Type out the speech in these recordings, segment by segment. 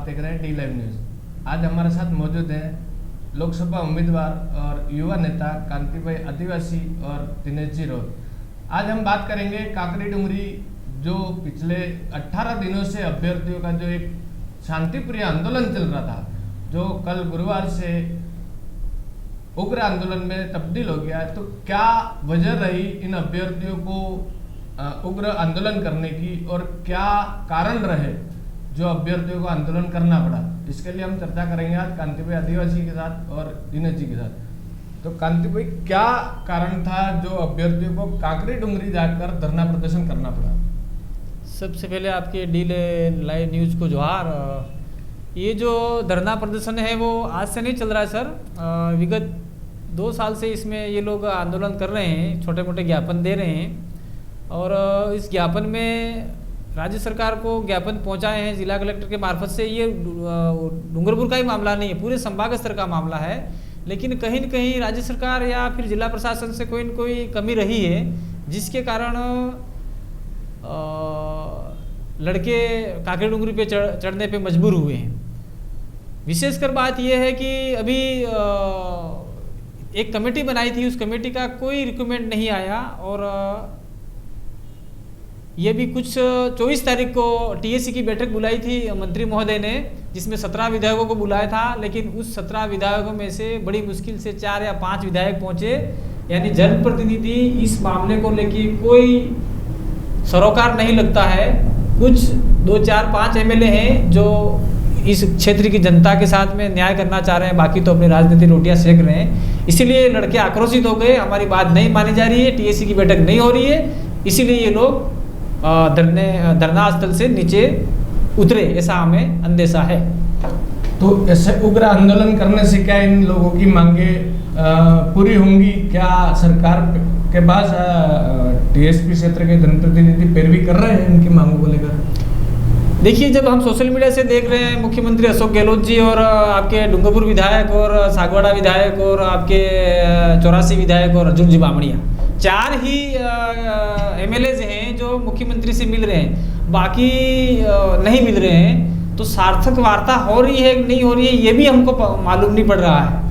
आप देख रहे हैं डी लाइव न्यूज़। आज हमारे साथ मौजूद हैं लोकसभा उम्मीदवार और युवा नेता कांति भाई आदिवासी और दिनेश जी रोड। आज हम बात करेंगे काकरी डुंगरी जो पिछले 18 दिनों से अभ्यर्थियों का जो एक शांतिप्रिय आंदोलन चल रहा था, जो कल गुरुवार से उग्र आंदोलन में तब्दील हो गया है। तो क्या वजह रही इन अभ्यर्थियों को उग्र आंदोलन करने की और क्या कारण रहे जो अभ्यर्थियों को आंदोलन करना पड़ा, इसके लिए हम चर्चा करेंगे आज कांति भाई आदिवासी के साथ और दिनेश जी के साथ। तो कांति भाई, क्या कारण था जो अभ्यर्थियों को काकरी डुंगरी जाकर धरना प्रदर्शन करना पड़ा? सबसे पहले आपके डी लाइव न्यूज़ को जोहार। ये जो धरना प्रदर्शन है वो आज से नहीं चल रहा है सर। विगत 2 साल से इसमें ये लोग आंदोलन कर रहे हैं, छोटे मोटे ज्ञापन दे रहे हैं और इस ज्ञापन में राज्य सरकार को ज्ञापन पहुंचाए हैं जिला कलेक्टर के मार्फत से। ये डूंगरपुर का ही मामला नहीं है, पूरे संभाग स्तर का मामला है। लेकिन कहीं न कहीं राज्य सरकार या फिर जिला प्रशासन से कोई न कोई कमी रही है, जिसके कारण लड़के काकरी डुंगरी पे चढ़ने पे मजबूर हुए हैं। विशेषकर बात यह है कि अभी एक कमेटी बनाई थी, उस कमेटी का कोई रिकमेंड नहीं आया और ये भी कुछ 24 तारीख को टीएसी की बैठक बुलाई थी मंत्री महोदय ने, जिसमें 17 विधायकों को बुलाया था। लेकिन उस 17 विधायकों में से बड़ी मुश्किल से 4 या 5 विधायक पहुंचे, यानी जनप्रतिनिधि इस मामले को लेकर कोई सरोकार नहीं लगता है। कुछ 2, 4, 5 एमएलए हैं जो इस क्षेत्र की जनता के साथ में न्याय करना चाह रहे हैं, बाकी तो अपनी राजनीतिक रोटियां सेक रहे हैं। इसीलिए लड़के आक्रोशित हो गए, हमारी बात नहीं मानी जा रही है, टीएसी की बैठक नहीं हो रही है, इसीलिए ये लोग धरना स्थल से नीचे उतरे, ऐसा हमें अंदेशा है। तो ऐसे उग्र आंदोलन करने से क्या इन लोगों की मांगे पूरी होंगी? क्या सरकार के पास टीएसपी क्षेत्र के जनप्रतिनिधि पैरवी कर रहे हैं इनकी मांगों को लेकर? देखिए, जब हम सोशल मीडिया से देख रहे हैं मुख्यमंत्री अशोक गहलोत जी और आपके डूंगरपुर विधायक और सागवाड़ा विधायक और आपके 84 विधायक और अर्जुन जी बामणिया, 4 ही एमएलए हैं जो मुख्यमंत्री से मिल रहे हैं, बाकी नहीं मिल रहे हैं। तो सार्थक वार्ता हो रही है नहीं हो रही है ये भी हमको मालूम नहीं पड़ रहा है।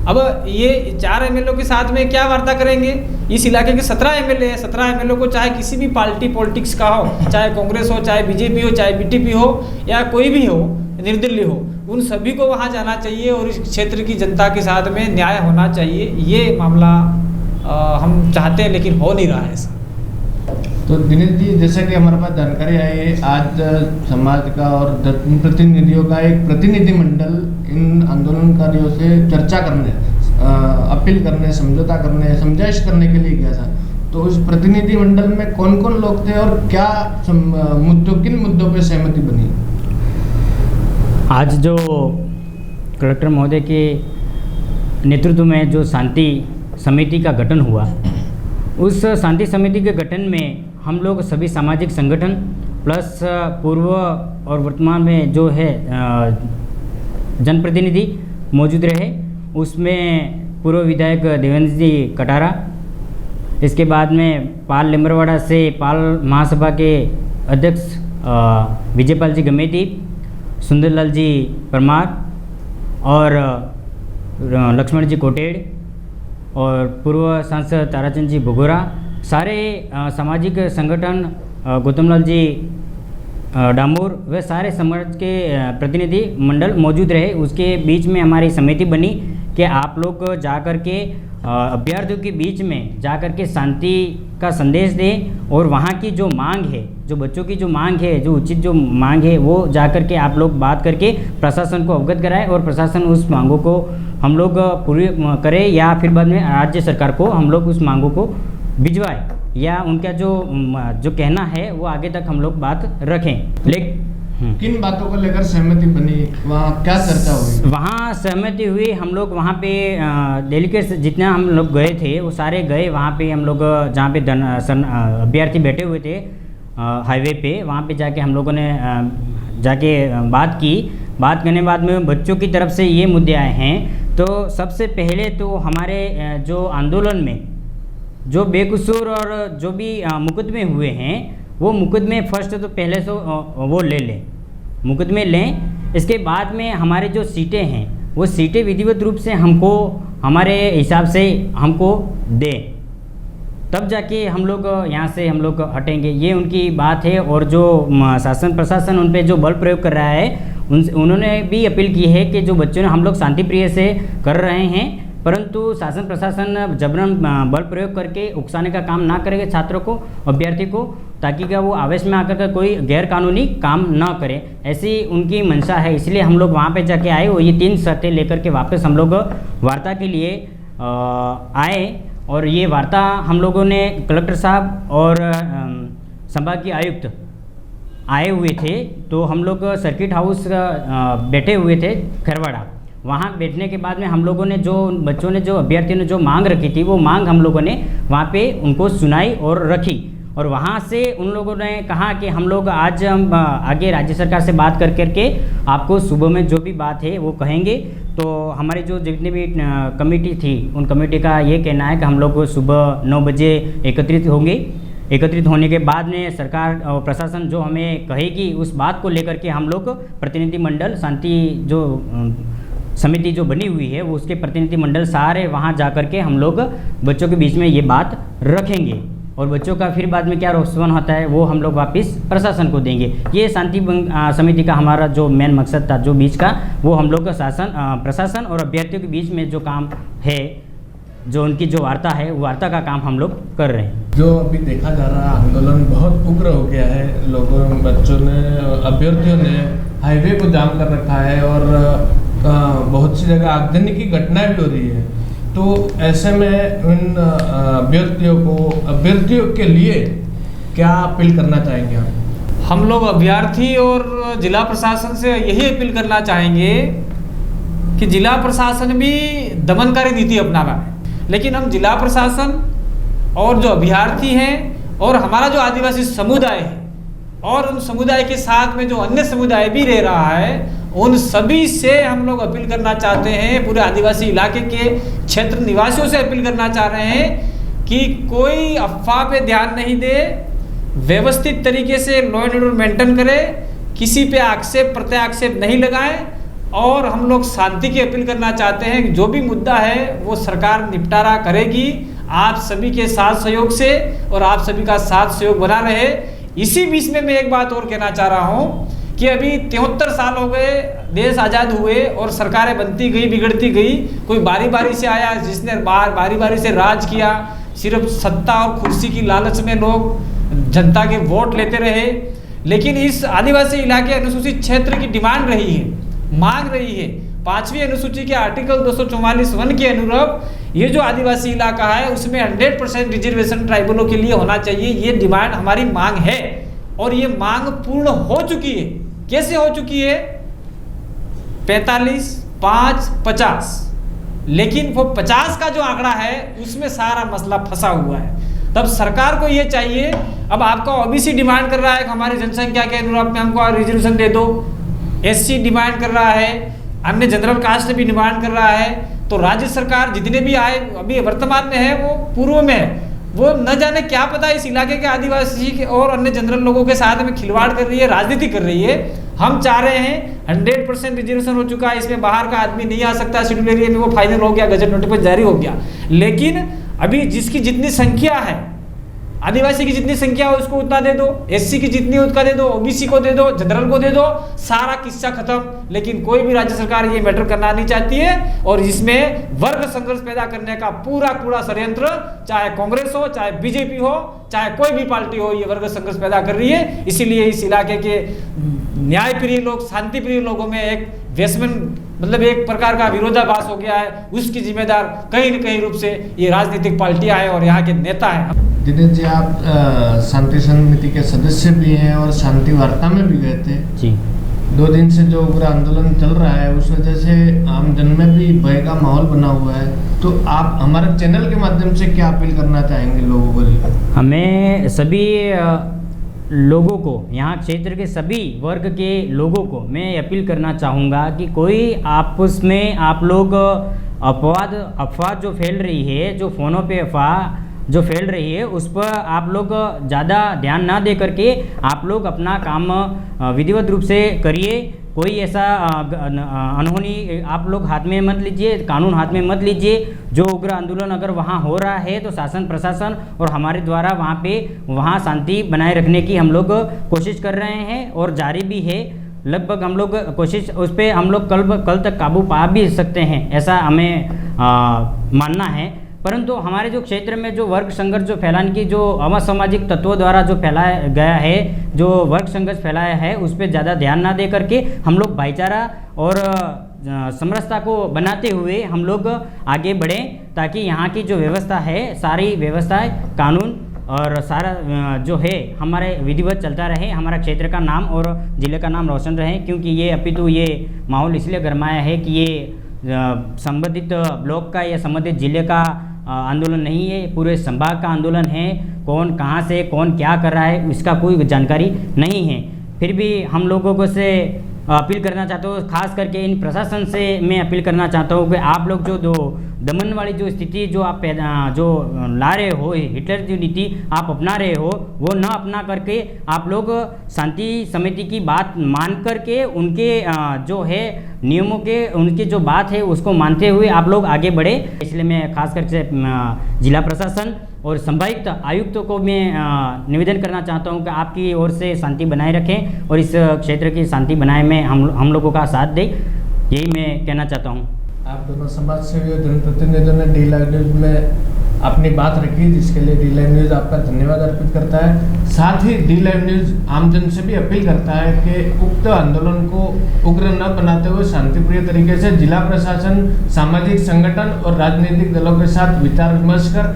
अब ये 4 एमएलए के साथ में क्या वार्ता करेंगे? इस इलाके के 17 एमएलए हैं। 17 एमएलए को चाहे किसी भी पार्टी पॉलिटिक्स का हो, चाहे कांग्रेस हो, चाहे बीजेपी हो, चाहे बीटीपी हो या कोई भी हो, निर्दलीय हो, उन सभी को वहाँ जाना चाहिए और इस क्षेत्र की जनता के साथ में न्याय होना चाहिए। ये मामला हम चाहते हैं, लेकिन हो नहीं रहा है ऐसा। तो दिनेश जी, जैसा कि हमारे पास जानकारी आई है, आज समाज का और प्रतिनिधियों का एक प्रतिनिधिमंडल इन आंदोलनकारियों से चर्चा करने, अपील करने, समझौता करने, समझाइश करने के लिए गया था। तो उस प्रतिनिधिमंडल में कौन कौन लोग थे और क्या किन मुद्दों पर सहमति बनी? आज जो कलेक्टर महोदय के नेतृत्व में जो शांति समिति का गठन हुआ, उस शांति समिति के गठन में हम लोग सभी सामाजिक संगठन प्लस पूर्व और वर्तमान में जो है जनप्रतिनिधि मौजूद रहे। उसमें पूर्व विधायक देवेंद्र जी कटारा, इसके बाद में पाल लिम्बरवाड़ा से पाल महासभा के अध्यक्ष विजयपाल जी गमेती, सुंदरलाल जी परमार और लक्ष्मण जी कोटेड़ और पूर्व सांसद ताराचंद जी भगोरा, सारे सामाजिक संगठन, गौतमलाल जी डामोर, वे सारे समाज के प्रतिनिधि मंडल मौजूद रहे। उसके बीच में हमारी समिति बनी कि आप लोग जाकर के अभ्यर्थियों के बीच में जाकर के शांति का संदेश दें और वहाँ की जो मांग है, जो बच्चों की जो मांग है, जो उचित जो मांग है, वो जाकर के आप लोग बात करके प्रशासन को अवगत कराएं और प्रशासन उस मांगों को हम लोग पूरी करें या फिर बाद में राज्य सरकार को हम लोग उस मांगों को भिजवाएं या उनका जो कहना है वो आगे तक हम लोग बात रखें। लेकिन किन बातों को लेकर सहमति बनी? वहाँ क्या चर्चा हुई? वहाँ सहमति हुई, हम लोग वहाँ पे डेलीगेट्स जितना हम लोग गए थे वो सारे गए वहाँ पे। हम लोग जहाँ पे अभ्यर्थी बैठे हुए थे हाईवे पे, वहाँ पे जाके हम लोगों ने जाके बात की। बात करने बाद में बच्चों की तरफ से ये मुद्दे आए हैं। तो सबसे पहले तो हमारे जो आंदोलन में जो बेकसूर और जो भी मुकदमे हुए हैं वो मुकदमे फर्स्ट तो पहले से वो ले लें, मुकदमे लें इसके बाद में हमारे जो सीटें हैं वो सीटें विधिवत रूप से हमको हमारे हिसाब से हमको दें, तब जाके हम लोग यहाँ से हम लोग हटेंगे, ये उनकी बात है। और जो शासन प्रशासन उन पे जो बल प्रयोग कर रहा है उन्होंने भी अपील की है कि जो बच्चों ने हम लोग शांति प्रिय से कर रहे हैं, परंतु शासन प्रशासन जबरन बल प्रयोग करके उकसाने का काम ना करेंगे छात्रों को, अभ्यर्थी को, ताकि क्या वो आवेश में आकर के कोई गैर कानूनी काम ना करे, ऐसी उनकी मंशा है। इसलिए हम लोग वहाँ पे जाके आए और ये 3 शर्तें लेकर के वापस हम लोग वार्ता के लिए आए। और ये वार्ता हम लोगों ने कलेक्टर साहब और संभागीय आयुक्त आए हुए थे, तो हम लोग सर्किट हाउस बैठे हुए थे खरवाड़ा। वहाँ बैठने के बाद में हम लोगों ने जो बच्चों ने जो अभ्यर्थियों ने जो मांग रखी थी वो मांग हम लोगों ने वहाँ पे उनको सुनाई और रखी। और वहाँ से उन लोगों ने कहा कि हम लोग आज हम आगे राज्य सरकार से बात कर करके आपको सुबह में जो भी बात है वो कहेंगे। तो हमारी जो जितनी भी कमेटी थी उन कमेटी का ये कहना है कि हम लोग सुबह 9 बजे एकत्रित होंगे। एकत्रित होने के बाद में सरकार और प्रशासन जो हमें कहेगी उस बात को लेकर के हम लोग प्रतिनिधि मंडल शांति जो समिति जो बनी हुई है वो उसके प्रतिनिधि मंडल सारे वहाँ जा कर के हम लोग बच्चों के बीच में ये बात रखेंगे। और बच्चों का फिर बाद में क्या रोस्वन होता है वो हम लोग वापस प्रशासन को देंगे। ये शांति समिति का हमारा जो मेन मकसद था जो बीच का, वो हम लोग का प्रशासन और अभ्यर्थियों के बीच में जो काम है, जो उनकी जो वार्ता है वो वार्ता का काम हम लोग कर रहे हैं। जो अभी देखा जा रहा आंदोलन बहुत उग्र हो गया है, लोगों बच्चों ने अभ्यर्थियों ने हाईवे को जाम कर रखा है और बहुत सी जगह आगजनी की घटनाएं भी हो रही है। तो ऐसे में उन अभ्यर्थियों के लिए क्या अपील करना चाहेंगे आप? हम लोग अभ्यर्थी और जिला प्रशासन से यही अपील करना चाहेंगे कि जिला प्रशासन भी दमनकारी नीति अपना रहा है, लेकिन हम जिला प्रशासन और जो अभ्यर्थी हैं और हमारा जो आदिवासी समुदाय है और उन समुदाय के साथ में जो अन्य समुदाय भी रह रहा है, उन सभी से हम लोग अपील करना चाहते हैं, पूरे आदिवासी इलाके के क्षेत्र निवासियों से अपील करना चाह रहे हैं कि कोई अफवाह पे ध्यान नहीं दे, व्यवस्थित तरीके से लॉ एंड ऑर्डर मेंटेन करे, किसी पे आक्षेप प्रत्याक्षेप नहीं लगाएं। और हम लोग शांति की अपील करना चाहते हैं कि जो भी मुद्दा है वो सरकार निपटारा करेगी आप सभी के साथ सहयोग से, और आप सभी का साथ सहयोग बना रहे। इसी बीच में मैं एक बात और कहना चाह रहा हूँ कि अभी 73 साल हो गए देश आज़ाद हुए और सरकारें बनती गई बिगड़ती गई, कोई बारी बारी से आया जिसने बारी बारी से राज किया, सिर्फ सत्ता और कुर्सी की लालच में लोग जनता के वोट लेते रहे। लेकिन इस आदिवासी इलाके अनुसूचित क्षेत्र की डिमांड रही है, मांग रही है, 5वीं अनुसूची के आर्टिकल 244(1) के अनुरूप ये जो आदिवासी इलाका है उसमें 100% रिजर्वेशन ट्राइबलों के लिए होना चाहिए। ये डिमांड हमारी मांग है और ये मांग पूर्ण हो चुकी है। कैसे हो चुकी है? 45, 5, 50, लेकिन वो 50 का जो आंकड़ा है उसमें सारा मसला फंसा हुआ है। तब सरकार को ये चाहिए, अब आपका ओबीसी डिमांड कर रहा है कि हमारी जनसंख्या के अनुरूप में हमको रिजर्वेशन दे दो, एससी डिमांड कर रहा है, अन्य जनरल कास्ट भी डिमांड कर रहा है। तो राज्य सरकार जितने भी आए अभी वर्तमान में है वो पूर्व में है, वो न जाने क्या पता इस इलाके के आदिवासी के और अन्य जनरल लोगों के साथ में खिलवाड़ कर रही है, राजनीति कर रही है। हम चाह रहे हैं 100% रिजर्वेशन हो चुका है, इसमें बाहर का आदमी नहीं आ सकता, शेड्यूल एरिया में वो फाइनल हो गया, गजट नोटिफिकेशन जारी हो गया। लेकिन अभी जिसकी जितनी संख्या है, आदिवासी की जितनी संख्या हो उसको उतना दे दो, एससी की जितनी उतना दे दो, ओबीसी को दे दो, जनरल को दे दो, सारा किस्सा खत्म। लेकिन कोई भी राज्य सरकार ये मैटर करना नहीं चाहती है और इसमें वर्ग संघर्ष पैदा करने का पूरा षड्यंत्र, चाहे कांग्रेस हो, चाहे बीजेपी हो, चाहे कोई भी पार्टी हो, ये वर्ग संघर्ष पैदा कर रही है। इसीलिए इस इलाके के न्याय प्रिय लोग, शांति प्रिय लोगों में एक मतलब एक प्रकार का विरोधाभास हो गया है। उसकी जिम्मेदार कहीं न कहीं रूप से ये राजनीतिक पार्टियां हैं और यहाँ के नेता हैं। दिनेश जी, आप शांति समिति के सदस्य भी हैं और शांति वार्ता में भी गए थे जी। 2 दिन से जो उग्र आंदोलन चल रहा है उस वजह से आम जन में भी भय का माहौल बना हुआ है, तो आप हमारे चैनल के माध्यम से क्या अपील करना चाहेंगे लोगों को? हमें सभी लोगों को, यहाँ क्षेत्र के सभी वर्ग के लोगों को मैं अपील करना चाहूँगा कि कोई आपस में आप लोग अफवाह जो फैल रही है, जो फ़ोनों पे अफवाह जो फैल रही है उस पर आप लोग ज़्यादा ध्यान ना दे करके आप लोग अपना काम विधिवत रूप से करिए। कोई ऐसा अनहोनी आप लोग हाथ में मत लीजिए, कानून हाथ में मत लीजिए। जो उग्र आंदोलन अगर वहाँ हो रहा है तो शासन प्रशासन और हमारे द्वारा वहाँ शांति बनाए रखने की हम लोग कोशिश कर रहे हैं और जारी भी है। लगभग हम लोग कोशिश उस पर हम लोग कल तक काबू पा भी सकते हैं, ऐसा हमें मानना है। परंतु हमारे जो क्षेत्र में जो वर्ग संघर्ष जो फैलाने की जो असामाजिक तत्वों द्वारा जो फैलाया गया है, जो वर्ग संघर्ष फैलाया है, उस पर ज़्यादा ध्यान ना दे करके हम लोग भाईचारा और समरसता को बनाते हुए हम लोग आगे बढ़ें, ताकि यहाँ की जो व्यवस्था है, सारी व्यवस्थाएं, कानून और सारा जो है हमारे विधिवत चलता रहे, हमारा क्षेत्र का नाम और ज़िले का नाम रोशन रहे। क्योंकि ये अपितु ये माहौल इसलिए गरमाया है कि ये संबंधित ब्लॉक का या संबंधित ज़िले का आंदोलन नहीं है, पूरे संभाग का आंदोलन है। कौन कहाँ से कौन क्या कर रहा है इसका कोई जानकारी नहीं है। फिर भी हम लोगों को से अपील करना चाहता हूँ, खास करके इन प्रशासन से मैं अपील करना चाहता हूँ कि आप लोग जो दमन वाली जो स्थिति जो आप जो ला रहे हो, हिटलर की नीति आप अपना रहे हो, वो न अपना करके आप लोग शांति समिति की बात मान करके उनके जो है नियमों के उनकी जो बात है उसको मानते हुए आप लोग आगे बढ़े। इसलिए मैं खास करके जिला प्रशासन और संभावित आयुक्तों को मैं निवेदन करना चाहता हूं कि आपकी ओर से शांति बनाए रखें और इस क्षेत्र की शांति बनाए में हम लोगों का साथ दें, यही मैं कहना चाहता हूं। आप दोनों समाज सेवी और जनप्रतिनिधियों ने डी लाइव न्यूज़ में अपनी बात रखी, जिसके लिए डी लाइव न्यूज़ आपका धन्यवाद अर्पित करता है। साथ ही डी लाइव न्यूज़ आमजन से भी अपील करता है कि उक्त आंदोलन को उग्र न बनाते हुए शांतिप्रिय तरीके से जिला प्रशासन, सामाजिक संगठन और राजनीतिक दलों के साथ विचार विमर्श कर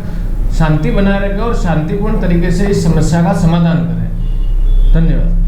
शांति बनाए रखें और शांतिपूर्ण तरीके से इस समस्या का समाधान करें। धन्यवाद।